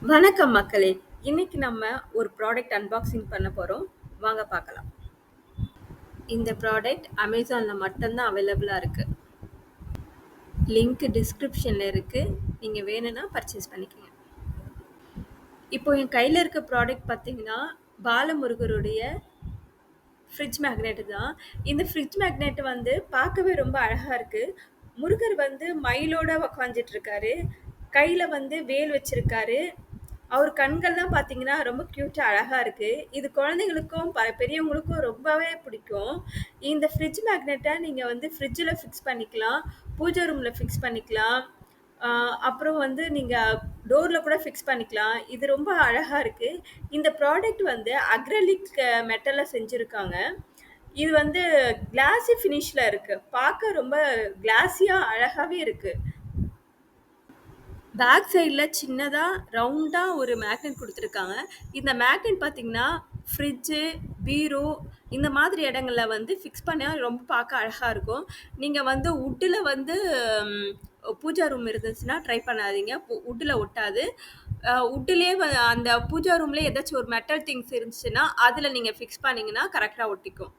வணக்கம் மக்களே! இன்னைக்கு நம்ம ஒரு ப்ராடக்ட் அன்பாக்சிங் பண்ண போறோம். வாங்க பார்க்கலாம். இந்த ப்ராடக்ட் Amazonல மட்டும் தான் அவைலபிளா இருக்கு. லிங்க் டிஸ்கிரிப்ஷன்ல இருக்கு. நீங்க வேணும்னா பர்ச்சேஸ் பண்ணிக்கங்க. இப்போ என் கையில இருக்க ப்ராடக்ட் பார்த்தீங்கன்னா, பாலமுருகருடைய ஃப்ரிட்ஜ் மேக்னெட் தான். இந்த ஃப்ரிட்ஜ் மேக்னெட் வந்து பார்க்கவே ரொம்ப அழகா இருக்கு. முருகர் வந்து மயிலோட உக்காந்துட்டு இருக்காரு. கையில வந்து வேல் வச்சிருக்காரு. அவர் கண்கள்லாம் பார்த்தீங்கன்னா, ரொம்ப கியூட்டா அழகா இருக்கு. இது குழந்தைங்களுக்கும், பெரியவங்களுக்கும் ரொம்பவே பிடிக்கும். இந்த ஃப்ரிட்ஜ் மேக்னெட்ட நீங்க வந்து ஃப்ரிட்ஜ்ல ஃபிக்ஸ் பண்ணிக்கலாம். பூஜை ரூம்ல ஃபிக்ஸ் பண்ணிக்கலாம். அ அப்புறம் வந்து நீங்க டோர்ல கூட ஃபிக்ஸ் பண்ணிக்கலாம். இது ரொம்ப அழகா இருக்கு. இந்த ப்ராடக்ட் வந்து அக்ரிலிக் மெட்டல்ல செஞ்சிருக்காங்க. இது வந்து கிளாஸி ஃபினிஷ்ல இருக்கு. பார்க்க ரொம்ப கிளாஸியா அழகாவே இருக்கு. பேக் சைடுல சின்னதா, ரவுண்டா ஒரு மேக்னெட் குடுத்துருக்காங்க. இந்த மேக்னெட் பார்த்தீங்கன்னா, ஃப்ரிட்ஜு, பீரோ இந்த மாதிரி இடங்கள்ல வந்து ஃபிக்ஸ் பண்ணா ரொம்ப பார்க்க அழகா இருக்கும். நீங்க வந்து வுட்டுல வந்து ம் பூஜா ரூம் இருந்துச்சுன்னா ட்ரை பண்ணாதீங்க. வுட்டுல ஒட்டாது. வுட்டுலயே அந்த பூஜா ரூம்லயே ஏதாச்சும் ஒரு மெட்டல் திங்ஸ் இருந்துச்சுன்னா, அதுல நீங்க ஃபிக்ஸ் பண்ணீங்கன்னா கரெக்ட்டா ஒட்டிக்கும்.